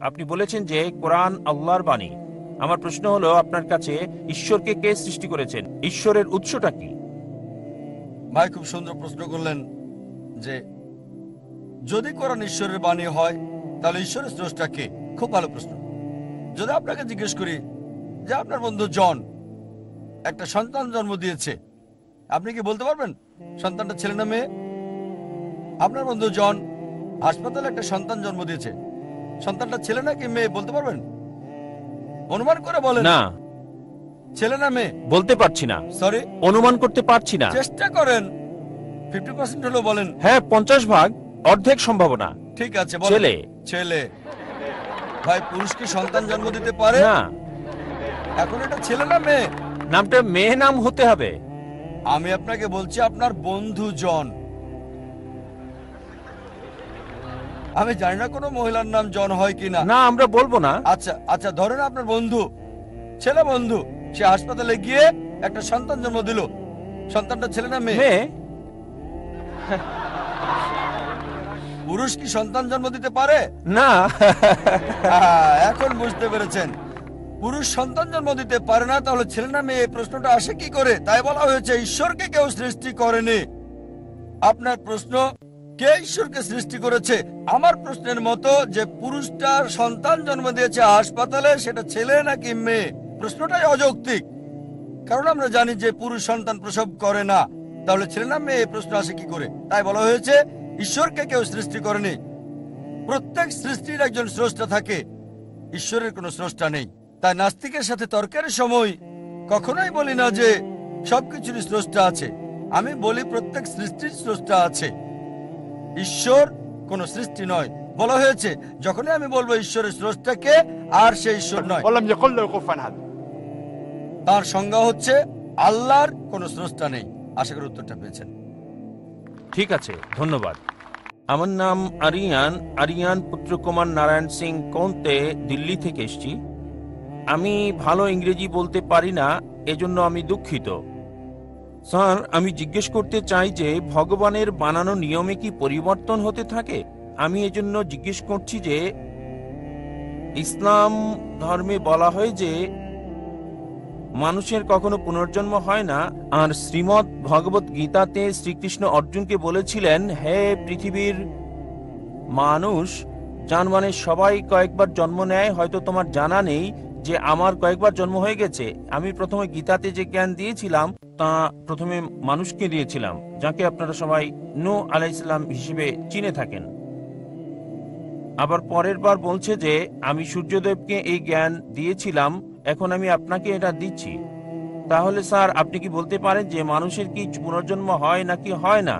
আপনি বলেছেন যে কোরআন আল্লাহর বাণী। আমার প্রশ্ন হলো, আপনার কাছে ঈশ্বরকে কে সৃষ্টি করেছেন? ঈশ্বরের উৎসটা কি? ভাই খুব সুন্দর প্রশ্ন করলেন যে যদি কোরআন ঈশ্বরের বাণী হয় তাহলে ঈশ্বরের স্রষ্টা কে। খুব ভালো প্রশ্ন। যদি আপনাকে জিজ্ঞেস করি যে আপনার বন্ধু জন একটা সন্তান জন্ম দিয়েছে, আপনি কি বলতে পারবেন সন্তানটা ছেলে না মেয়ে? আপনার বন্ধু জন হাসপাতালে একটা সন্তান জন্ম দিয়েছে, সন্তানটা ছেলে নাকি মেয়ে বলতে পারবেন? অনুমান করে বলেন। না, ছেলে না মেয়ে বলতে পারছি না। সরি, অনুমান করতে পারছি না। চেষ্টা করেন। 50% হলো বলেন। হ্যাঁ, 50 ভাগ, অর্ধেক সম্ভাবনা। ঠিক আছে, বলেন। ছেলে। ছেলে। ভাই পুরুষ কি সন্তান জন্ম দিতে পারে? না। এখন এটা ছেলে না মেয়ে? নামটা মেয়ে নাম হতে হবে। আমি আপনাকে বলছি আপনার বন্ধু জন। আমি জানি না কোনো মহিলার নাম জন হয় কিনা। না, আমরা বলবো না। আচ্ছা আচ্ছা, ধরেন আপনার বন্ধু, ছেলে বন্ধু, সে হাসপাতালে গিয়ে একটা সন্তান জন্ম দিল। সন্তানটা ছেলে না মেয়ে? মেয়ে। পুরুষ কি সন্তান জন্ম দিতে পারে? না। এখন বুঝতে পেরেছেন, পুরুষ সন্তান জন্ম দিতে পারে না, তাহলে ছেলে না মেয়ে এই প্রশ্নটা আসে কি করে? তাই বলা হয়েছে ঈশ্বরকে কেউ সৃষ্টি করেনি। আপনার প্রশ্ন কে ঈশ্বরকে সৃষ্টি করেছে, আমার প্রশ্নের মতো যে পুরুষটা সন্তান জন্ম দিয়েছে হাসপাতালে সেটা ছেলে নাকি মেয়ে, প্রশ্নটাই অযৌক্তিক। কারণ আমরা জানি যে পুরুষ সন্তান প্রসব করে না, তাহলে ছেলে না মেয়ে এই প্রশ্ন আসে কি করে? তাই বলা হয়েছে ঈশ্বরকে কেউ সৃষ্টি করেনি। প্রত্যেক সৃষ্টির একজন স্রষ্টা থাকে, ঈশ্বরের কোনো স্রষ্টা নেই। তাই নাস্তিকের সাথে তর্কের সময় কখনোই বলি না যে সবকিছুরই স্রষ্টা আছে। আমি বলি প্রত্যেক সৃষ্টির স্রষ্টা আছে, ঈশ্বর কোন সৃষ্টি নয়। বলা হয়েছে যখনই আমি বলবো ঈশ্বরের স্রষ্টাকে, আর সে ঈশ্বর নয়। তার সংজ্ঞা হচ্ছে আল্লাহর কোন স্রষ্টা নেই। আশা করি উত্তরটা পেয়েছেন। ঠিক আছে, ধন্যবাদ। আমার নাম আরিয়ান পুত্রকুমার নারায়ণ সিং কৌন্তে, দিল্লি থেকে এসেছি। আমি ভালো ইংরেজি বলতে পারি না, এজন্য আমি দুঃখিত। স্যার, আমি জিজ্ঞেস করতে চাই যে ভগবানের বানানো নিয়মে কি পরিবর্তন হতে থাকে? আমি এজন্য জিজ্ঞেস করছি যে ইসলাম ধর্মে বলা হয় যে মানুষের কখনো পুনর্জন্ম হয় না, আর শ্রীমদ্ ভগবত গীতাতে শ্রীকৃষ্ণ অর্জুনকে বলেছিলেন, হে পৃথিবীর মানুষ, যার মানে সবাই কয়েকবার জন্ম নেয়। হয়তো তোমার জানা নেই যে আমার কয়েকবার জন্ম হয়ে গেছে। আমি প্রথমে গীতাতে যে জ্ঞান দিয়েছিলাম তা প্রথমে মানুষকে দিয়েছিলাম, যাকে আপনারা সবাই নূহ আলাইহিস সালাম হিসেবে চিনে থাকেন। আবার পরের বার বলছে যে আমি সূর্যদেবকে এই জ্ঞান দিয়েছিলাম, এখন আমি আপনাকে এটা দিচ্ছি। তাহলে স্যার, আপনি কি বলতে পারেন যে মানুষের কি পুনর্জন্ম হয় নাকি হয় না?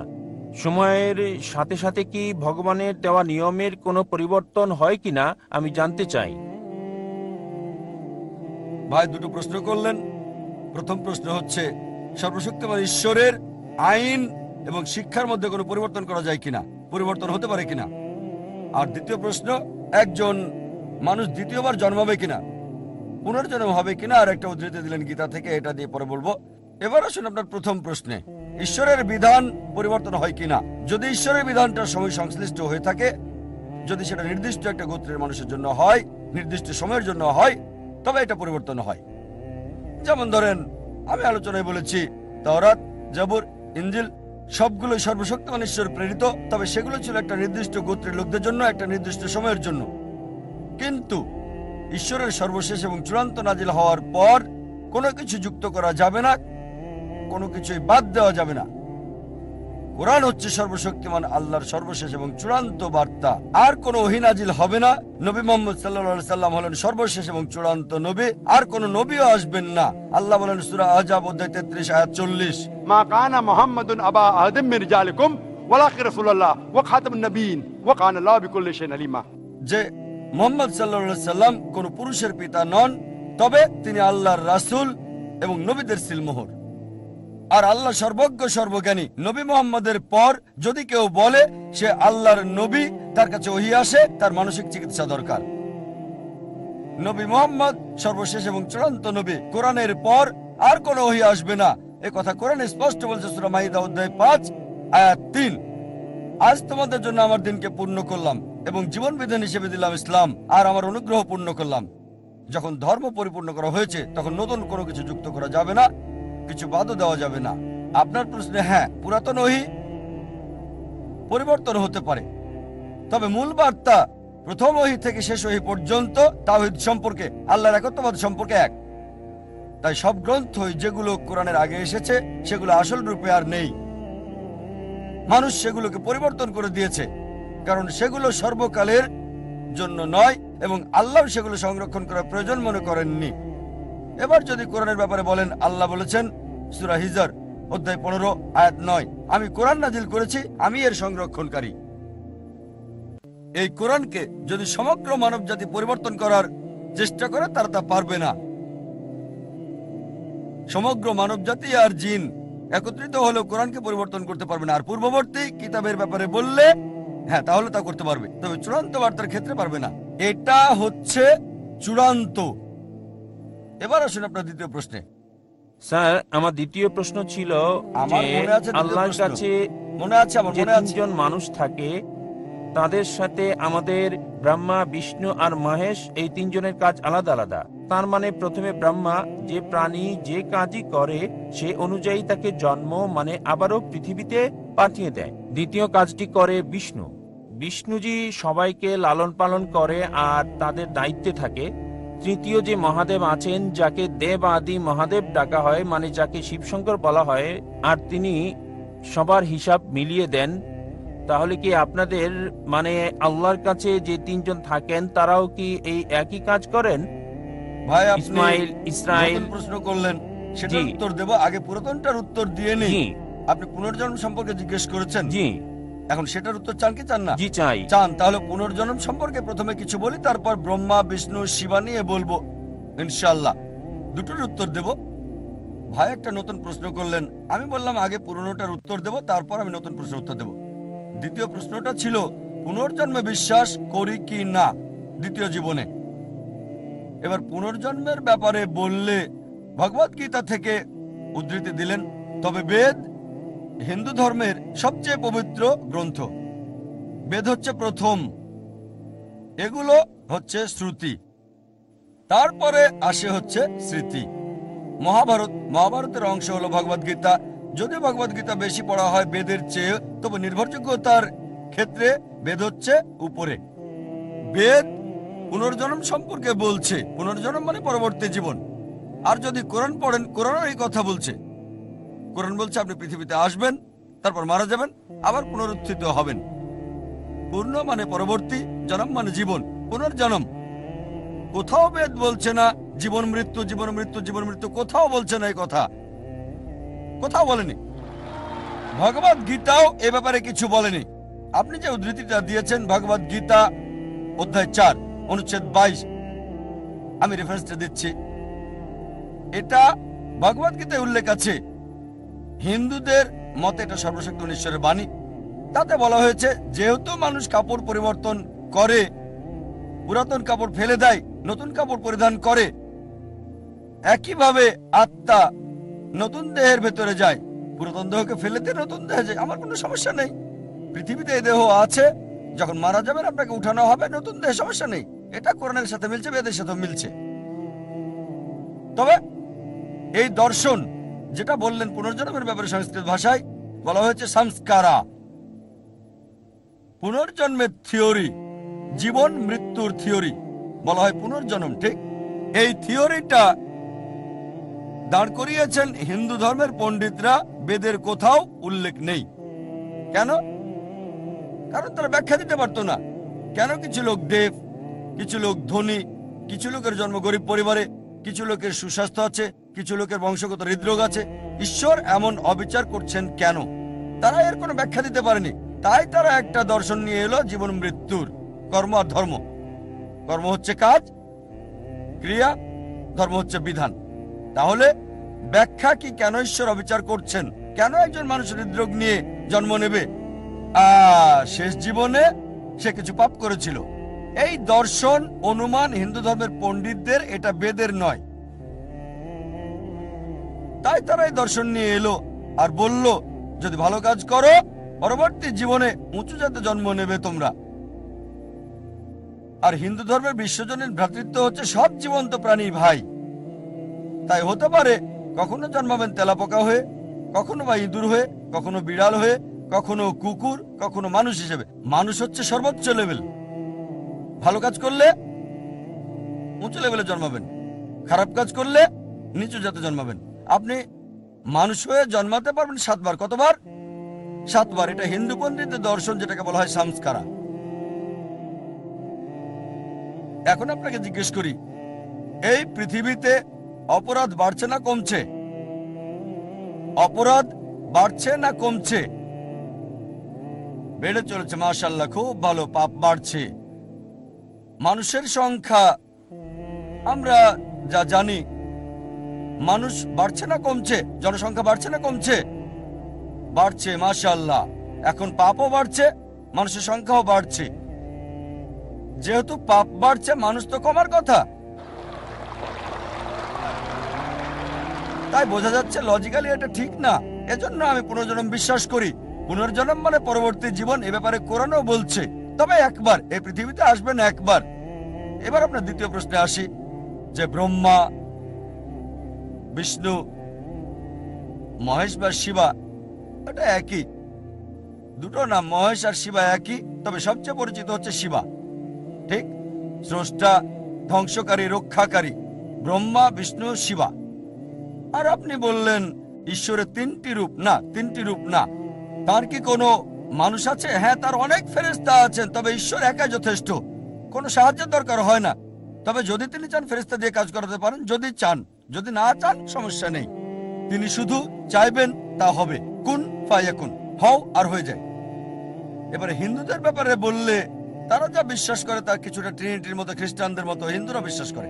সময়ের সাথে সাথে কি ভগবানের দেওয়া নিয়মের কোনো পরিবর্তন হয় কিনা আমি জানতে চাই। ভাই দুটো প্রশ্ন করলেন। প্রথম প্রশ্ন হচ্ছে সর্বশক্তিমান ঈশ্বরের আইন এবং শিক্ষার মধ্যে কোনো পরিবর্তন করা যায় কিনা, পরিবর্তন হতে পারে কিনা। আর দ্বিতীয় প্রশ্ন, একজন মানুষ দ্বিতীয়বার জন্মাবে কিনা, পুনর্জন্ম হবে কিনা। আর একটা উদ্ধৃতি দিলেন গীতা থেকে, এটা দিয়ে পরে বলবো। এবার আসুন আপনার প্রথম প্রশ্নে, ঈশ্বরের বিধান পরিবর্তন হয় কিনা। যদি ঈশ্বরের বিধানটা সময় সংশ্লিষ্ট হয়ে থাকে, যদি সেটা নির্দিষ্ট একটা গোত্রের মানুষের জন্য হয়, নির্দিষ্ট সময়ের জন্য হয়, তবে এটা পরিবর্তন হয়। যেমন ধরেন, আমি আলোচনায় বলেছি তাওরাত, জাবুর, ইনজিল সবগুলোই সর্বশক্তিমান ঈশ্বর প্রেরিত, তবে সেগুলো ছিল একটা নির্দিষ্ট গোত্রের লোকদের জন্য, একটা নির্দিষ্ট সময়ের জন্য। কিন্তু ঈশ্বরের সর্বশেষ এবং চূড়ান্ত নাজিল হওয়ার পর কোনো কিছু যুক্ত করা যাবে না, কোনো কিছুই বাদ দেওয়া যাবে না। কোরআন হচ্ছে সর্বশক্তিমান আল্লাহর সর্বশেষ এবং চূড়ান্ত বার্তা। আর কোনো ওহী নাজিল হবে না। নবী মুহাম্মদ সাল্লাল্লাহু আলাইহি সাল্লাম হলেন সর্বশেষ এবং চূড়ান্ত নবী, আর কোনো নবীও আসবেন না। আল্লাহ বলেন সূরা আহজাব অধ্যায় 33 আয়াত 40, মা কানা মুহাম্মাদুন আবা আহাদিম মিন রিজালিকুম ওয়ালাকিন রাসূলুল্লাহ ওয়া খাতামুন নবিয়্যিন ওয়া কানা আল্লাহু বিকুল্লি শাইইন আলিমা। যে মুহাম্মদ সাল্লাল্লাহু আলাইহি সাল্লাম কোনো পুরুষের পিতা নন, তবে তিনি আল্লাহর রাসূল এবং নবীদের সিলমোহর। আর আল্লাহ সর্বজ্ঞ সর্বজ্ঞানী। নবী মুহাম্মদের পর যদি কেউ বলে সে আল্লাহর নবী, তার কাছে ওহী আসে, তার মানসিক চিকিৎসা দরকার। নবী মুহাম্মদ সর্বশেষ এবং চূড়ান্ত নবী। কোরআনের পর আর কোনো ওহী আসবে না, এ কথা কোরআনে স্পষ্ট বলছে সূরা মাইদা অধ্যায় 5 আয়াত 3। আজ তোমাদের জন্য আমার দিনকে পূর্ণ করলাম। এবং জীবন বিধান হিসেবে দিলাম ইসলাম, আর আমার অনুগ্রহ পূর্ণ করলাম। যখন ধর্ম পরিপূর্ণ করা হয়েছে তখন নতুন কোনো কিছু যুক্ত করা যাবে না, কিছু বাদও দেওয়া যাবে না। আপনার প্রশ্নে হ্যাঁ, পুরাতন ওহী পরিবর্তন হতে পারে, তবে মূল বার্তা প্রথম ওহী থেকে শেষ ওহী পর্যন্ত তাওহীদ সম্পর্কে, আল্লাহর একত্ববাদ সম্পর্কে এক। তাই সব গ্রন্থই যেগুলো কোরআনের আগে এসেছে সেগুলো আসল রূপে আর নেই। মানুষ সেগুলোকে পরিবর্তন করে দিয়েছে, কারণ সেগুলো সর্বকালের জন্য নয় এবং আল্লাহ সেগুলো সংরক্ষণ করার প্রয়োজন মনে করেননি। এবার যদি কোরআনের ব্যাপারে বলেন, আল্লাহ বলেছেন সূরা হিজর অধ্যায় 15 আয়াত 9, আমি কোরআন নাজিল করেছি, আমি এর সংরক্ষণকারী। এই কোরআনকে যদি সমগ্র মানবজাতি পরিবর্তন করার চেষ্টা করে তারা তা পারবে না। সমগ্র মানবজাতি আর জিন একত্রিত হলেও কোরআনকে পরিবর্তন করতে পারবে না। আর পূর্ববর্তী কিতাবের ব্যাপারে বললে হ্যাঁ, তাহলে তা করতে পারবে, তবে চূড়ান্ত বার্তার ক্ষেত্রে পারবে না। এটা হচ্ছে চূড়ান্ত। এবার আসুন আপনার দ্বিতীয় প্রশ্নে। স্যার, আমার দ্বিতীয় প্রশ্ন ছিল আমার যে মনে আছে দ্বিতীয় আল্লাহর প্রশ্ন। কাছে মনে আছে, আমার যে মনে আছে। তিনজন মানুষ থাকে, তাদের সাথে আমাদের ব্রহ্মা, বিষ্ণু আর মহেশ, এই তিনজনের কাজ আলাদা আলাদা। তার মানে প্রথমে ব্রহ্মা যে প্রাণী যে কাজই করে সে অনুযায়ী তাকে জন্ম মানে আবারও পৃথিবীতে পাঠিয়ে দেয়। দ্বিতীয় কাজটি করে বিষ্ণু। বিষ্ণুজি সবাইকে লালন পালন করে আর তাদের দায়িত্বে থাকে। তৃতীয় যে মহাদেব আছেন, যাকে দেব আদি মহাদেব ডাকা হয়, মানে যাকে শিবশঙ্কর বলা হয়, আর তিনি সবার হিসাব মিলিয়ে দেন। তাহলে কি আপনাদের মানে আল্লাহর কাছে যে তিনজন থাকেন তারাও কি এই একই কাজ করেন? ভাই, আপনি ইসমাইল, ইসরাইল। নতুন প্রশ্ন করলেন, সেটার জি। উত্তর দেব। আগে পুরাতনটার উত্তর দিয়ে নেই। জি আপনি পুনর্জন্ম সম্পর্কে জিজ্ঞেস করেছেন, জি এখন সেটার উত্তর চান কি চান না? জি চাই। চান, তাহলে পুনর্জন্ম সম্পর্কে প্রথমে কিছু বলি, তারপর ব্রহ্মা, বিষ্ণু, শিবা নিয়ে বলবো ইনশাআল্লাহ। দুটোর উত্তর দেব। ভাই একটা নতুন প্রশ্ন করলেন, আমি বললাম আগে পুরনোটার উত্তর দেব, তারপর আমি নতুন প্রশ্নের উত্তর দেব। দ্বিতীয় প্রশ্নটা ছিল পুনর্জন্মে বিশ্বাস করি কি না দ্বিতীয় জীবনে। এবার পুনর্জন্মের ব্যাপারে বললে ভগবদ গীতা থেকে উদ্ধৃতি দিলেন, তবে বেদ হিন্দু ধর্মের সবচেয়ে পবিত্র গ্রন্থ। বেদ হচ্ছে প্রথম, এগুলো হচ্ছে শ্রুতি, তারপরে আসে হচ্ছে স্মৃতি। মহাভারতের অংশ হলো ভগবদ গীতা। যদি ভগবদ গীতা বেশি পড়া হয় বেদের চেয়ে, তবে নির্ভরযোগ্যতার ক্ষেত্রে বেদ হচ্ছে উপরে। বেদ পুনর্জন্ম সম্পর্কে বলছে, পুনর্জন্ম মানে পরবর্তী জীবন। আর যদি কোরআন পড়েন, কোরআনও এই কথা বলছে। কোরআন বলছে আপনি পৃথিবীতে আসবেন, তারপর মারা যাবেন, আবার পুনরুত্থিত হবেন। পূর্ণ মানে পরবর্তী, জন্ম মানে জীবন, পুনর্জন্ম। কোথাও বেদ বলছে না জীবন মৃত্যু, জীবন মৃত্যু, জীবন মৃত্যু, কোথাও বলছে না এই কথা, কোথাও বলেনি। ভগবদ গীতাও এ ব্যাপারে কিছু বলেনি। আপনি যে উদ্ধৃতিটা দিয়েছেন ভগবদ গীতা অধ্যায় 4 অনুচ্ছেদ 22, আমি রেফারেন্সটা দিচ্ছি। এটা ভগবদ গীতায় উল্লেখ আছে। হিন্দুদের মতে এটা সর্বশক্ত ঈশ্বরের বাণী। তাতে বলা হয়েছে যেহেতু মানুষ কাপড় পরিবর্তন করে, পুরাতন কাপড় ফেলে দেয়, নতুন কাপড় পরিধান করে, একইভাবে আত্মা নতুন দেহের ভেতরে যায়, পুরাতন দেহকে ফেলে দিয়ে নতুন দেহে যায়। আমার কোনো সমস্যা নেই, পৃথিবীতে এই দেহ আছে, যখন মারা যাবেন আপনাকে উঠানো হবে নতুন দেহে, সমস্যা নেই। এটা কোরআনের সাথে মিলছে, বেদের সাথে মিলছে। তবে এই দর্শন যেটা বললেন পুনর্জন্মের ব্যাপারে সংস্কৃত ভাষায় বলা হয়েছে সংস্কারা, পুনর্জন্মের থিওরি, জীবন মৃত্যুর থিওরি বলা হয় পুনর্জন্ম। ঠিক এই থিওরিটা দাঁড় করিয়েছেন হিন্দু ধর্মের পণ্ডিতরা, বেদের কোথাও উল্লেখ নেই। কেন? কারণ তারা ব্যাখ্যা দিতে পারতো না। কেন কিছু লোক দেব, কিছু লোক ধনী, কিছু লোকের জন্ম গরিব পরিবারে, কিছু লোকের সুস্বাস্থ্য আছে, কিছু লোকের বংশগত হৃদরোগ আছে, ঈশ্বর এমন অবিচার করছেন কেন? তারা এর কোনো ব্যাখ্যা দিতে পারেনি। তাই তারা একটা দর্শন নিয়ে এলো জীবন মৃত্যুর, কর্ম আর ধর্ম। কর্ম হচ্ছে কাজ, ক্রিয়া, ধর্ম হচ্ছে বিধান। তাহলে ব্যাখ্যা কি কেন ঈশ্বর অবিচার করছেন? কেন একজন মানুষ হৃদরোগ নিয়ে জন্ম নেবে? শেষ জীবনে সে কিছু পাপ করেছিল। এই দর্শন অনুমান হিন্দু ধর্মের পণ্ডিতদের, এটা বেদের নয়। তাই তারা এই দর্শন নিয়ে এলো আর বলল যদি ভালো কাজ করো পরবর্তী জীবনে উঁচু জাতে জন্ম নেবে তোমরা। আর হিন্দু ধর্মের বিশ্বজনীন ভ্রাতৃত্ব হচ্ছে সব জীবন্ত প্রাণী ভাই। তাই হতে পারে কখনো জন্মাবেন তেলাপোকা হয়ে, কখনো বা ইঁদুর হয়ে, কখনো বিড়াল হয়ে, কখনো কুকুর, কখনো মানুষ হিসেবে। মানুষ হচ্ছে সর্বোচ্চ লেভেল। ভালো কাজ করলে উঁচু লেভেলে জন্মাবেন, খারাপ কাজ করলে নিচু জাতে জন্মাবেন। আপনি মানুষ হয়ে জন্মাতে পারবেন 7 বার। কতবার? 7 বার। এটা হিন্দু পন্ডিতদের দর্শন, যেটাকে বলা হয় সংস্কারা। এখন আপনাকে জিজ্ঞেস করি, এই পৃথিবীতে অপরাধ বাড়ছে না কমছে? অপরাধ বাড়ছে না কমছে? বেড়ে চলেছে, মাশাআল্লাহ, খুব ভালো। পাপ বাড়ছে। মানুষের সংখ্যা আমরা যা জানি, মানুষ বাড়ছে না কমছে? জনসংখ্যা বাড়ছে না কমছে? বাড়ছে, মাশাআল্লাহ। এখন পাপও বাড়ছে, মানুষের সংখ্যাও বাড়ছে। যেহেতু পাপ বাড়ছে, মানুষ তো কমার কথা। তাই বোঝা যাচ্ছে লজিক্যালি এটা ঠিক না। এজন্য আমি পুনর্জন্ম বিশ্বাস করি। পুনর্জন্ম মানে পরবর্তী জীবন। এ ব্যাপারে কোরআনও বলছে। তবে একবার এই পৃথিবীতে আসবেন, একবার। এবার আপনার দ্বিতীয় প্রশ্নে আসি, যে ব্রহ্মা, বিষ্ণু, মহেশ বা শিবা এটা একই? দুটো নাম, মহেশ আর শিবা একই, তবে সবচেয়ে পরিচিত হচ্ছে শিবা। ঠিক? স্রষ্টা, ধ্বংসকারী, রক্ষাকারী, ব্রহ্মা, বিষ্ণু, শিবা। আর আপনি বললেন ঈশ্বরের 3টি রূপ। না, 3টি রূপ না। তার কি কোনো মানুষ আছে? হ্যাঁ, তার অনেক ফেরেশতা আছেন, তবে ঈশ্বর একাই যথেষ্ট। কোনো সাহায্যের দরকার হয় না। তবে যদি তিনি চান ফেরেশতা দিয়ে কাজ করাতে পারেন, যদি চান। যদি না চান, সমস্যা নেই। তিনি শুধু চাইবেন, তা হবে। কুন ফায়াকুন, হও আর হয়ে যায়। এবারে হিন্দুদের ব্যাপারে বললে, তারা যা বিশ্বাস করে তার কিছুটা ট্রিনিটির মতো, খ্রিস্টানদের মতো হিন্দুরা বিশ্বাস করে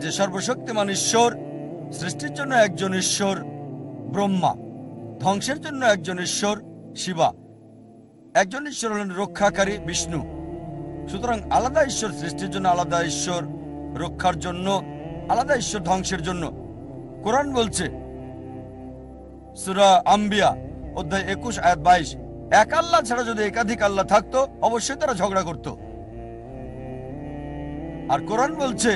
যে সর্বশক্তিমান ঈশ্বর, সৃষ্টির জন্য একজন ঈশ্বর ব্রহ্মা, ধ্বংসের জন্য একজন ঈশ্বর শিবা, একজন ঈশ্বর হলেন রক্ষাকারী বিষ্ণু। সুতরাং আলাদা ঈশ্বর সৃষ্টির জন্য, আলাদা ঈশ্বর রক্ষার জন্য, আলাদা ঈশ্বর ধ্বংসের জন্য। কোরআন বলছে সূরা আম্বিয়া অধ্যায় 21 আয়াত 22, এক আল্লাহ ছাড়া যদি একাধিক আল্লাহ থাকতো, অবশ্যই তারা ঝগড়া করত। আর কোরআন বলছে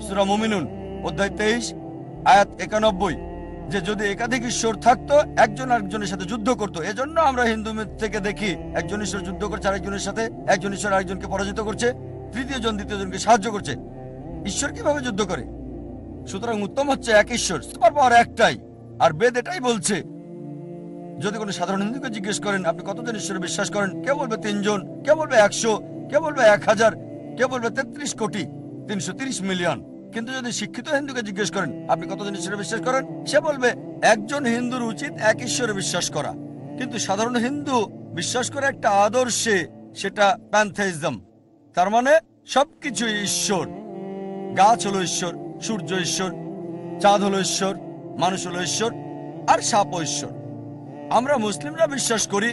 সূরা মুমিনুন অধ্যায় 23 আয়াত 91, যে যদি একাধিক ঈশ্বর থাকতো, একজন আরেকজনের সাথে যুদ্ধ করত। এজন্য আমরা হিন্দু মিথ থেকে দেখি একজন ঈশ্বর যুদ্ধ করছে আরেকজনের সাথে, একজন ঈশ্বর আরেকজনকে পরাজিত করছে, তৃতীয় জন দ্বিতীয় জনকে সাহায্য করছে। ঈশ্বর কিভাবে যুদ্ধ করে? সুতরাং উত্তম হচ্ছে এক ঈশ্বর, সুপার পাওয়ার একটাই। আর বেদ এটাই বলছে। যদি কোনো সাধারণ হিন্দুকে জিজ্ঞেস করেন আপনি কতজন ঈশ্বরে বিশ্বাস করেন, কেউ বলবে 3 জন, কেউ বলবে 100, কেউ বলবে 1000, কেউ বলবে 33 কোটি 330 মিলিয়ন। কিন্তু যদি শিক্ষিত হিন্দুকে জিজ্ঞেস করেন আপনি কতজন ঈশ্বরে বিশ্বাস করেন, সে বলবে একজন হিন্দুর উচিত এক ঈশ্বরে বিশ্বাস করা। কিন্তু সাধারণ হিন্দু বিশ্বাস করে একটা আদর্শে, সেটা প্যান্থেইজম। তার মানে সবকিছু ঈশ্বর। গাছ হলো ঈশ্বর, সূর্য ঈশ্বর, চাঁদ হলো ঈশ্বর, মানুষ হলো ঈশ্বর, আর সাপও ঈশ্বর। আমরা মুসলিমরা বিশ্বাস করি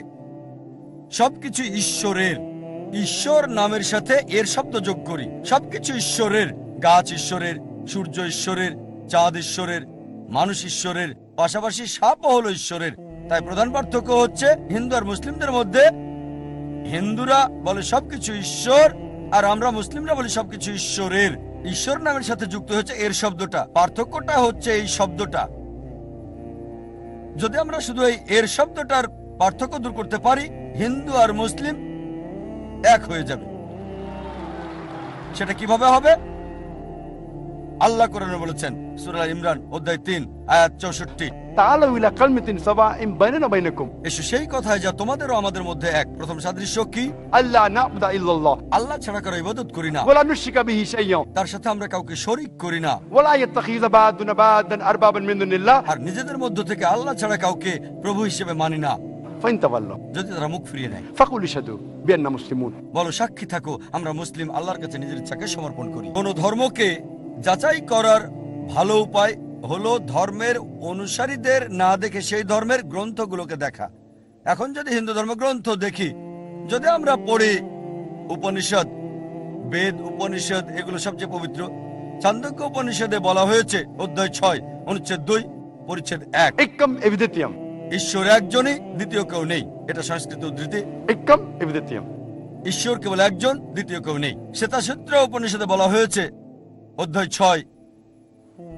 সবকিছু ঈশ্বরের। ঈশ্বর নামের সাথে এর শব্দ যোগ করি। সবকিছু ঈশ্বরের। গাছ ঈশ্বরের, সূর্য ঈশ্বরের, চাঁদ ঈশ্বরের, মানুষ ঈশ্বরের, পাশাপাশি সাপও হলো ঈশ্বরের। তাই প্রধান পার্থক্য হচ্ছে হিন্দু আর মুসলিমদের মধ্যে, হিন্দুরা বলে সবকিছু ঈশ্বর, আর আমরা মুসলিমরা বলি সবকিছু ঈশ্বরের। ঈশ্বর নামের সাথে যুক্ত হচ্ছে এর শব্দটা। পার্থক্যটা হচ্ছে এই শব্দটা। যদি আমরা শুধু এই এর শব্দটার পার্থক্য দূর করতে পারি, হিন্দু আর মুসলিম এক হয়ে যাবে। সেটা কিভাবে হবে? আল্লাহ কোরআনে বলেছেন সূরা ইমরান অধ্যায় 3 আয়াত 64, تعالوا إلى كلمة سواء بيننا وبينكم এসো সেই কথায় যা তোমাদের ও আমাদের মধ্যে এক। প্রথম সাদৃশ্য কি? ألا نعبد إلا الله আল্লাহ ছাড়া কারো ইবাদত করি না, ولا نشرك به شيئا তার সাথে আমরা কাউকে শরীক করি না, ولا يتخذ بعضنا بعضا أربابا من دون الله আর নিজেদের মধ্য থেকে আল্লাহ ছাড়া কাউকে প্রভু হিসেবে মানি না। فإن تولوا যদি তারা মুখ ফিরিয়ে নেয়, فقولوا اشهدوا بأننا مسلمون। বলো সাক্ষী থাকো আমরা মুসলিম, আল্লাহর কাছে নিজের ইচ্ছাকে সমর্পণ করি। কোন ধর্মকে যাচাই করার ভালো উপায় হলো ধর্মের অনুসারীদের না দেখে সেই ধর্মের গ্রন্থগুলোকে দেখা। এখন যদি হিন্দু ধর্ম গ্রন্থ দেখি, যদি আমরা পড়ি উপনিষদ, বেদ, উপনিষদ, এগুলো সবচেয়ে পবিত্র। চান্দোক্য উপনিষদে বলা হয়েছে অধ্যায় 6 অনুচ্ছেদ 2 পরিচ্ছেদ 1, একম এভিদিত্যম, ঈশ্বর একজনই, দ্বিতীয় কেউ নেই। এটা সংস্কৃত উদ্ধৃতি। একম এভিদিত্যম। ঈশ্বর কেবল একজন, দ্বিতীয় কেউ নেই। শ্বেতাসূত্র উপনিষদে বলা হয়েছে অধ্যায় 6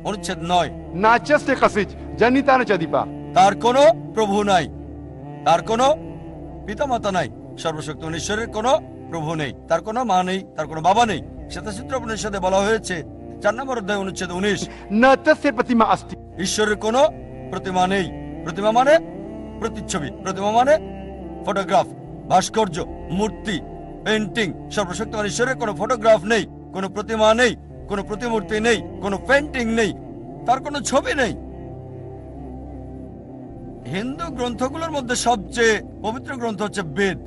অনুচ্ছেদ 9, नाचस्य कसिच जनिता न चदीपा। তার কোনো প্রভু নাই, তার কোনো পিতামাতা নাই। সর্বশক্তিমান ঈশ্বরের কোনো প্রভু নেই, তার কোনো মা নেই, তার কোনো বাবা নেই। শ্বেতাসূত্র উপনিষদে বলা হয়েছে 4 নম্বর অধ্যায় অনুচ্ছেদ 19, न तस्य प्रतिमा अस्ति। ঈশ্বরের কোনো প্রতিমা নেই। প্রতিমা মানে প্রতিচ্ছবি, প্রতিমা মানে ফটোগ্রাফ, ভাস্কর্য, মূর্তি, পেন্টিং। সর্বশক্তিমান ঈশ্বরের কোনো ফটোগ্রাফ নেই, কোনো প্রতিমা নেই, কোনো প্রতিমূর্তি নেই, কোনো পেন্টিং নেই, তার কোনো ছবি নেই। হিন্দু গ্রন্থগুলোর মধ্যে সবচেয়ে পবিত্র গ্রন্থ হচ্ছে বেদ,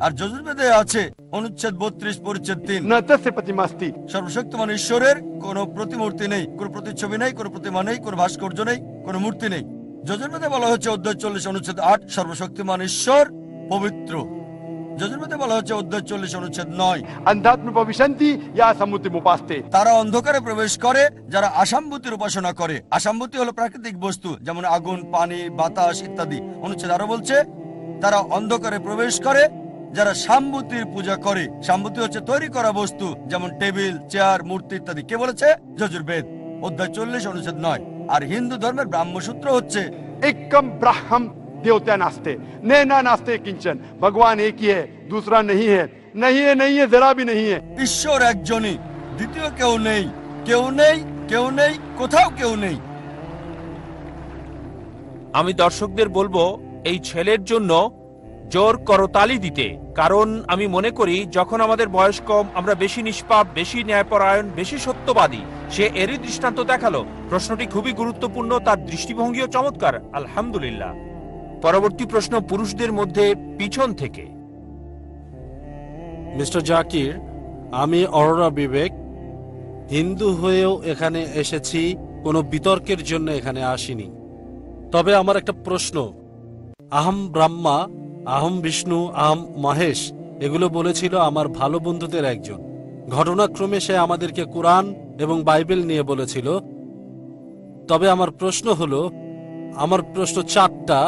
আর যজুর্বেদে আছে অনুচ্ছেদ 32 পরিচ্ছেদ 3, न तस्य प्रतिमा अस्ति। সর্বশক্তিমান ঈশ্বরের কোনো প্রতিমূর্তি নেই, কোনো প্রতিচ্ছবি নেই, কোনো প্রতিমা নেই, কোনো ভাস্কর্য নেই, কোনো মূর্তি নেই। যজুর্বেদে বলা হচ্ছে অধ্যায় 40 অনুচ্ছেদ 8 সর্বশক্তিমান ঈশ্বর পবিত্র। যজুর্বেদে বলা হচ্ছে অধ্যায় 40 অনুচ্ছেদ 9 अंधात्म प्रविशन्ति या समुद्रमुपास्ते। তারা অন্ধকারে প্রবেশ করে যারা আসাম্ভূতির উপাসনা করে। আসাম্ভূতি হলো প্রাকৃতিক বস্তু, যেমন আগুন, পানি, বাতাস ইত্যাদি। অনুচ্ছেদ আরো বলছে তারা অন্ধকারে প্রবেশ করে যারা সাম্ভূতির পূজা করে। সাম্ভূতি হচ্ছে তৈরি করা বস্তু, যেমন টেবিল, চেয়ার, মূর্তি ইত্যাদি। কে বলেছে? যজুর্বেদ অধ্যায় 40 অনুচ্ছেদ 9। আর হিন্দু ধর্মের ব্রাহ্মসূত্র হচ্ছে एकम ब्राह्मण देवता नास्ते, नैना नास्ते किंचन। भगवान एक ही है, दूसरा नहीं है, नहीं है, नहीं है, जरा भी नहीं है। ঈশ্বর একজনই, দ্বিতীয় কেউ নেই, কেউ নেই, কেউ নেই, কোথাও কেউ নেই। আমি দর্শকদের বলবো এই ছেলের জন্য জোর করতালি দিতে, কারণ আমি মনে করি যখন আমাদের বয়স কম আমরা বেশি নিষ্পাপ, বেশি ন্যায়পরায়ণ, বেশি সত্যবাদী। সে এরই দৃষ্টান্ত দেখালো। প্রশ্নটি খুবই গুরুত্বপূর্ণ, তার দৃষ্টিভঙ্গিও চমৎকার। আলহামদুলিল্লাহ। পরবর্তী প্রশ্ন পুরুষদের মধ্যে পিছন থেকে। মিস্টার জাকির, আমি অরোরা বিবেক। হিন্দু হয়েও এখানে এসেছি, কোনো বিতর্কের জন্য এখানে আসিনি। তবে আমার একটা প্রশ্ন, আহম ব্রহ্মা, আহম বিষ্ণু, আহম মহেশ এগুলো বলেছিল আমার ভালো বন্ধুদের একজন। ঘটনাক্রমে সে আমাদেরকে কোরআন এবং বাইবেল নিয়ে বলেছিল। তবে আমার প্রশ্ন হলো, আমার প্রশ্ন 4টা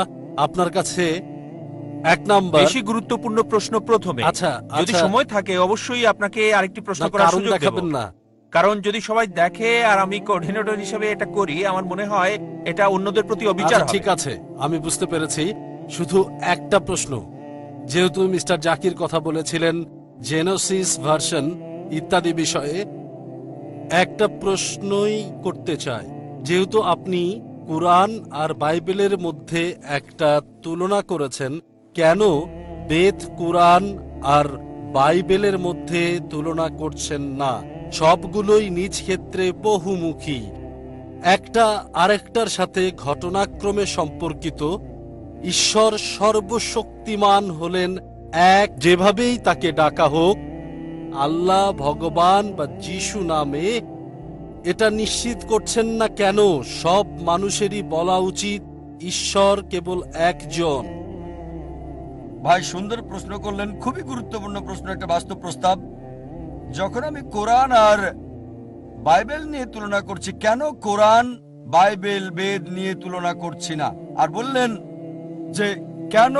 আপনার কাছে। 1 নাম্বার, বেশি গুরুত্বপূর্ণ প্রশ্ন প্রথমে। আচ্ছা যদি সময় থাকে অবশ্যই আপনাকে আরেকটি প্রশ্ন না, করার কারণ সুযোগ দেব। দেখাবেন না। কারণ যদি সবাই দেখে আর আমি কোঅর্ডিনেটর হিসেবে এটা করি, আমার মনে হয় এটা অন্যদের প্রতি অবিচার আচ্ছা, হবে। ঠিক আছে, আমি বুঝতে পেরেছি। শুধু একটা প্রশ্ন, যেহেতু মিস্টার জাকির কথা বলেছিলেন জেনোসিস ভার্সন ইত্যাদি বিষয়ে, একটা প্রশ্নই করতে চাই। যেহেতু আপনি কুরআন আর বাইবেলের মধ্যে একটা তুলনা করেছেন, কেন বেদ, কুরআন আর বাইবেলের মধ্যে তুলনা করছেন না? সবগুলোই নিজ ক্ষেত্রে বহুমুখী, একটা আরেকটার সাথে ঘটনাক্রমে সম্পর্কিত। ঈশ্বর সর্বশক্তিমান হলেন এক, যেভাবেই তাকে ডাকা হোক, আল্লাহ, ভগবান বা যিশু নামে। এটা নিশ্চিত করছেন না কেন সব মানুষেরই বলা উচিত ঈশ্বর কেবল একজন? ভাই সুন্দর প্রশ্ন করলেন, খুবই গুরুত্বপূর্ণ প্রশ্ন, একটা বাস্তব প্রস্তাব। যখন আমি কোরআন আর বাইবেল নিয়ে তুলনা করছি, কেন কোরআন, বাইবেল, বেদ নিয়ে তুলনা করছি না? আর বললেন যে কেন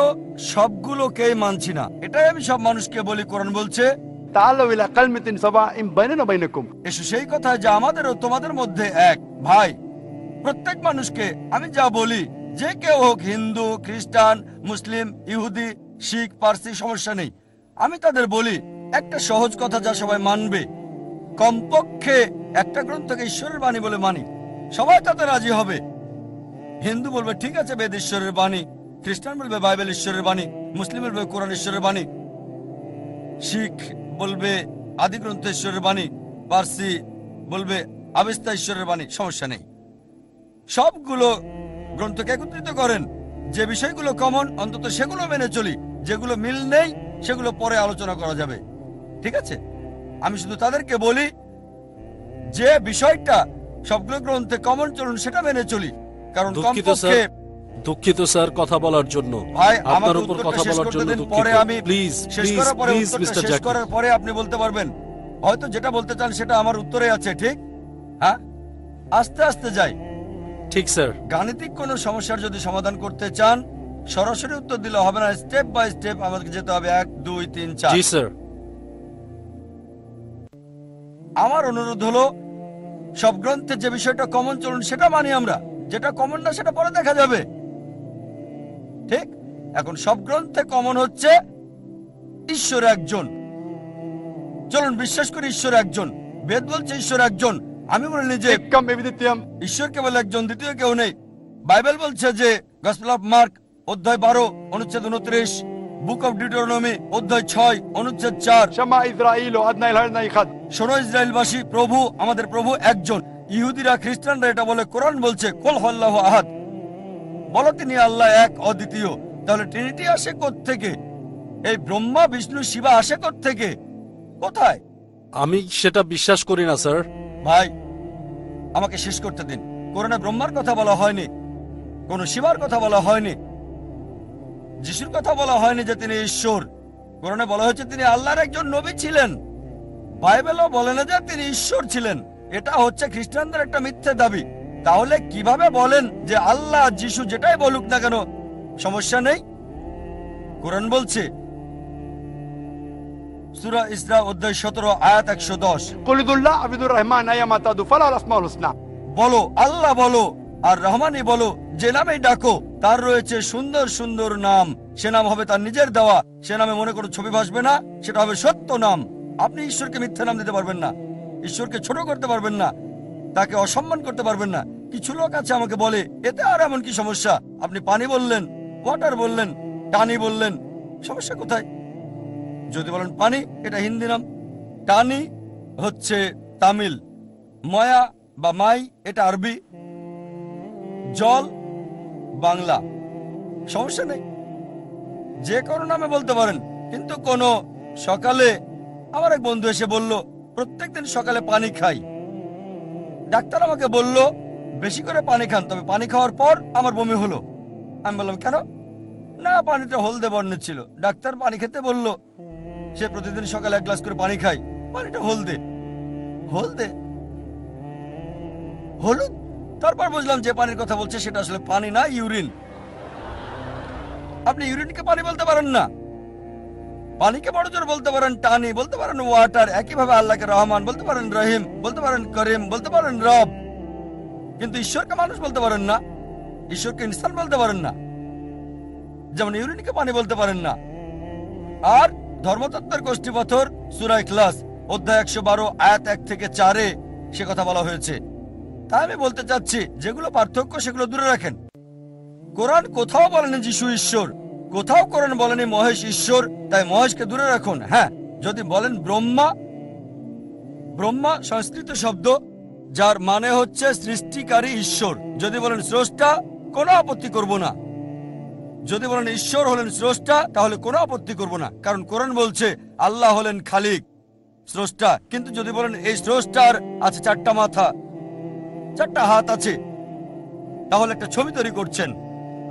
সবগুলোকেই মানছি না। এটাই আমি সব মানুষকে বলি। কোরআন বলছে तालु इला कलमतिन सवाइम बैनना बैनकुम। এসো সেই কথা যে আমাদের ও তোমাদের মধ্যে এক। ভাই, প্রত্যেক মানুষকে আমি যা বলি, যে কেউ হোক, হিন্দু, খ্রিস্টান, মুসলিম, ইহুদি, শিখ, পার্সি, সমস্যা নেই। আমি তাদের বলি একটা সহজ কথা যা সবাই মানবে। কমপক্ষে একটা গ্রন্থকে ঈশ্বরের বাণী বলে মানি, সবাই তাতে রাজি হবে। হিন্দু বলবে ঠিক আছে বেদ ঈশ্বরের বাণী, খ্রিস্টান বলবে বাইবেল ঈশ্বরের বাণী, মুসলিম বলবে কোরআন ঈশ্বরের বাণী, শিখ বলবে আদি গ্রন্থ ঈশ্বরের বাণী, পার্সি বলবে আবেস্তা ঈশ্বরের বাণী। সমস্যা নেই, সবগুলো গ্রন্থকে একত্রিত করেন। যে বিষয়গুলো কমন অন্তত সেগুলো মেনে চলি, যেগুলো মিল নেই সেগুলো পরে আলোচনা করা যাবে। ঠিক আছে? আমি শুধু তাদেরকে বলি যে বিষয়টা সবগুলো গ্রন্থে কমন, চলুন সেটা মেনে চলি। কারণ কমপক্ষে দুঃখিত স্যার কথা বলার জন্য, ভাই আমার আপনার উপর উত্তরটা কথা শেষ বলার করতে জন্য দিন, দুঃখিত। পরে আমি প্লিজ শেষ করার পরে প্লিজ উত্তরটা মিস্টার শেষ জাকির। করার পরে আপনি বলতে পারবেন। হয়তো যেটা বলতে চান সেটা আমার উত্তরে আছে, ঠিক? হ্যাঁ, আস্তে আস্তে যাই। ঠিক স্যার। গাণিতিক কোনো সমস্যার যদি সমাধান করতে চান, সরাসরি উত্তর দিলে হবে না, স্টেপ বাই স্টেপ আমাদেরকে যেতে হবে, 1 2 3 4। জি স্যার। আমার অনুরোধ হলো সব গ্রন্থে যে বিষয়টা কমন চলুন সেটা মানি আমরা, যেটা কমন না সেটা পরে দেখা যাবে। ঠিক, এখন সব গ্রন্থে কমন হচ্ছে ঈশ্বর একজন। চলুন বিশ্বাস করি ঈশ্বর একজন। বেদ বলছে ঈশ্বর একজন, আমি বলিনি যে Ekam evidityam. ঈশ্বর কেবল একজন, দ্বিতীয় কেউ নেই। বাইবেল বলছে যে গসপেল অফ মার্ক অধ্যায় 12 অনুচ্ছেদ 29, বুক অফ ডিউটেরোনমি অধ্যায় 6 অনুচ্ছেদ 4, Shama Israel o adna ilharna ikhad. শোনো ইসরায়েলবাসী, প্রভু আমাদের প্রভু একজন। ইহুদিরা খ্রিস্টানরা এটা বলে, কোরআন বলছে কুল হুয়াল্লাহু আহাদ, বলো তিনি আল্লাহ এক অদ্বিতীয়। তাহলে ট্রিনিটি আসে কোত্থেকে? এই ব্রহ্মা বিষ্ণু শিবা আসে কোত্থেকে? কোথায়? আমি সেটা বিশ্বাস করি না স্যার। ভাই আমাকে শেষ করতে দিন। কোরআনে ব্রহ্মার কথা বলা হয়নি, কোন শিবার কথা বলা হয়নি, যিশুর কথা বলা হয়নি যে তিনি ঈশ্বর। কোরআনে বলা হয়েছে তিনি আল্লাহর একজন নবী ছিলেন। বাইবেলও বলে না যে তিনি ঈশ্বর ছিলেন। এটা হচ্ছে খ্রিস্টানদের একটা মিথ্যে দাবি। তাহলে কিভাবে বলেন যে আল্লাহ যিশু যেটাই বলুক না কেন সমস্যা নেই? কোরআন বলছে সূরা ইসরা অধ্যায় 17 আয়াত 110, Qul idullah abidur rahman ayyama tadu fala asmaul husna. বলো আল্লাহ বলো আর রহমানই বলো, যে নামেই ডাকো তার রয়েছে সুন্দর সুন্দর নাম। সে নাম হবে তার নিজের দেওয়া। সে নামে মনে কোনো ছবি ভাসবে না, সেটা হবে সত্য নাম। আপনি ঈশ্বরকে মিথ্যা নাম দিতে পারবেন না, ঈশ্বরকে ছোট করতে পারবেন না, তাকে অসম্মান করতে পারবেন না। কিছু লোক আছে আমাকে বলে, এতে আর এমন কি সমস্যা? আপনি পানি বললেন, ওয়াটার বললেন, টানি বললেন, সমস্যা কোথায়? যদি বলেন পানি, এটা হিন্দি নাম, টানি হচ্ছে তামিল, ময়া বা মাই এটা আরবি, জল বাংলা, সমস্যা নেই। যে কোনো নামে বলতে পারেন। কিন্তু কোনো সকালে আমার এক বন্ধু এসে বলল প্রত্যেকদিন সকালে পানি খাই। ডাক্তার আমাকে বলল বেশি করে পানি খান, তবে পানি খাওয়ার পর আমার বমি হলো। আমি বললাম কেন? না, পানিটা হলদে বর্ণের ছিল। ডাক্তার পানি খেতে বলল, সে প্রতিদিন সকালে 1 গ্লাস করে পানি খায়, পানিটা হলদে। হলদে, হলুদ। তারপর বুঝলাম যে পানির কথা বলছে সেটা আসলে পানি না, ইউরিন। আপনি ইউরিনকে পানি বলতে পারেন না, পানিকে বড় জোর বলতে পারেন টানি, বলতে পারেন ওয়াটার। একইভাবে আল্লাহকে রহমান বলতে পারেন, রহিম বলতে পারেন, করিম বলতে পারেন, রব। কিন্তু ঈশ্বরকে মানুষ বলতে পারেন না, ঈশ্বরকে ইনসান বলতে পারেন না। যেমন ইউরিনকে পানি বলতে পারেন না। আর ধর্মতত্ত্বের গোষ্ঠীপথর সূরা ইখলাস অধ্যায় 112 আয়াত 1 থেকে 4 সে কথা বলা হয়েছে। তাই আমি বলতে চাচ্ছি, যেগুলো পার্থক্য সেগুলো দূরে রাখেন। কোরআন কোথাও বলেনি যিশু ঈশ্বর, কোথাও কোরআন বলেনি মহেশ ঈশ্বর, তাই মহেশকে দূরে রাখুন। হ্যাঁ, যদি বলেন ব্রহ্মা, ব্রহ্মা সংস্কৃত শব্দ যার মানে হচ্ছে সৃষ্টিকারী ঈশ্বর। যদি বলেন স্রষ্টা, কোনো আপত্তি করব না। যদি বলেন ঈশ্বর হলেন স্রষ্টা, তাহলে কোনো আপত্তি করব না, কারণ কোরআন বলছে আল্লাহ হলেন খালিক, স্রষ্টা। কিন্তু যদি বলেন এই স্রষ্টার আছে 4টা মাথা, 4টা হাত আছে, তাহলে একটা ছবি তৈরি করছেন,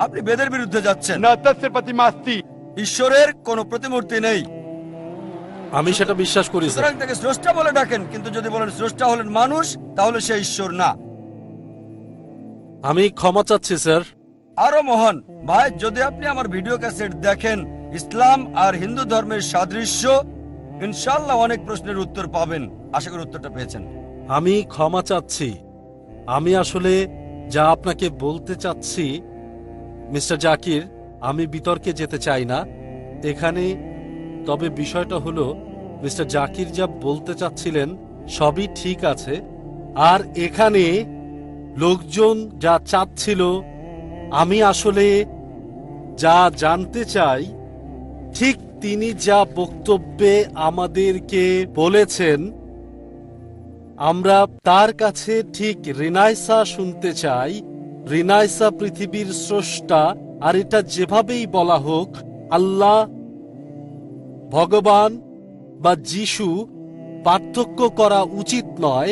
আপনি বেদের বিরুদ্ধে যাচ্ছেন। Na tasir patimasti. ঈশ্বরের কোনো প্রতিমূর্তি নেই, আমি সেটা বিশ্বাস করি স্যার। সুতরাং তাকে স্রষ্টা বলে ডাকেন। কিন্তু যদি বলেন স্রষ্টা হলেন মানুষ, তাহলে সে ঈশ্বর না। আমি ক্ষমা চাচ্ছি স্যার। আরো মহান ভাই, যদি আপনি আমার ভিডিও ক্যাসেট দেখেন, ইসলাম আর হিন্দু ধর্মের সাদৃশ্য, ইনশাআল্লাহ অনেক প্রশ্নের উত্তর পাবেন। আশা করি উত্তরটা পেয়েছেন। আমি ক্ষমা চাচ্ছি। আমি আসলে যা আপনাকে বলতে চাচ্ছি মিস্টার জাকির, আমি বিতর্কে যেতে চাই না এখানে। তবে বিষয়টা হলো মিস্টার জাকির যা বলতে চাচ্ছিলেন সবই ঠিক আছে। আর এখানে লোকজন যা চাচ্ছিল, আমি আসলে যা জানতে চাই, ঠিক তিনি যা বক্তব্যে আমাদেরকে বলেছেন, আমরা তার কাছে ঠিক রিনাইসা শুনতে চাই। রিনাইসা পৃথিবীর স্রষ্টা, আর এটা যেভাবেই বলা হোক, আল্লাহ, ভগবান বা যিশু, পার্থক্য করা উচিত নয়।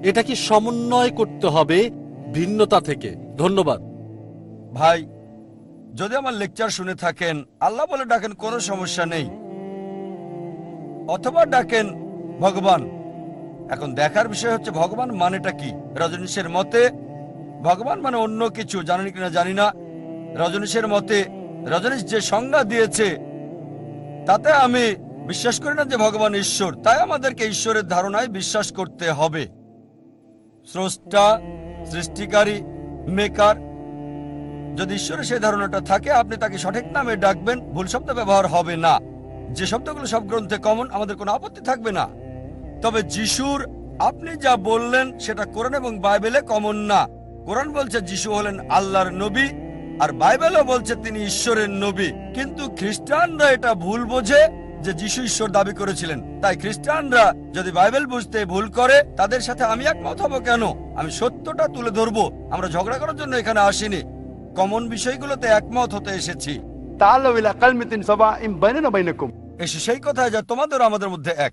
এটাকে সমন্বয় করতে হবে ভিন্নতা থেকে। ধন্যবাদ ভাই, যদি আমার লেকচার শুনে থাকেন, আল্লাহ বলে ডাকেন, কোনো সমস্যা নেই, অথবা ডাকেন ভগবান। এখন দেখার বিষয় হচ্ছে ভগবান মানেটা কি। রজনীশের মতে ভগবান মানে অন্য কিছু, জানেন কিনা জানি না। রজনীশের মতে রজনীশ যে সংজ্ঞা দিয়েছে তাতে আমি বিশ্বাস করি না যে ভগবান ঈশ্বর, তাই আমাদেরকে ঈশ্বরের ধারণায় বিশ্বাস করতে হবে। স্রষ্টা, সৃষ্টিকারী, মেকার, যদি ঈশ্বরের সেই ধারণাটা থাকে আপনি তাকে সঠিক নামে ডাকবেন, ভুল শব্দ ব্যবহার হবে না। যে শব্দগুলো সব গ্রন্থে কমন, আমাদের কোনো আপত্তি থাকবে না। তবে যিশুর আপনি যা বললেন সেটা কোরআন এবং বাইবেলে কমন না। কোরআন বলছে যিশু হলেন আল্লাহর নবী, আর বাইবেলও বলছে তিনি ঈশ্বরের নবী। কিন্তু খ্রিস্টানরা এটা ভুল বোঝে যে যিশু ঈশ্বর দাবি করেছিলেন। তাই খ্রিস্টানরা যদি বাইবেল বুঝতে ভুল করে তাদের সাথে আমি একমত হব কেন? আমি সত্যটা তুলে ধরবো। আমরা ঝগড়া করার জন্য এখানে আসিনি, কমন বিষয়গুলোতে একমত হতে এসেছি। تعالوا إلى كلمة سواء بيننا وبينكم এসে সেই কথায় যা তোমাদের আমাদের মধ্যে এক।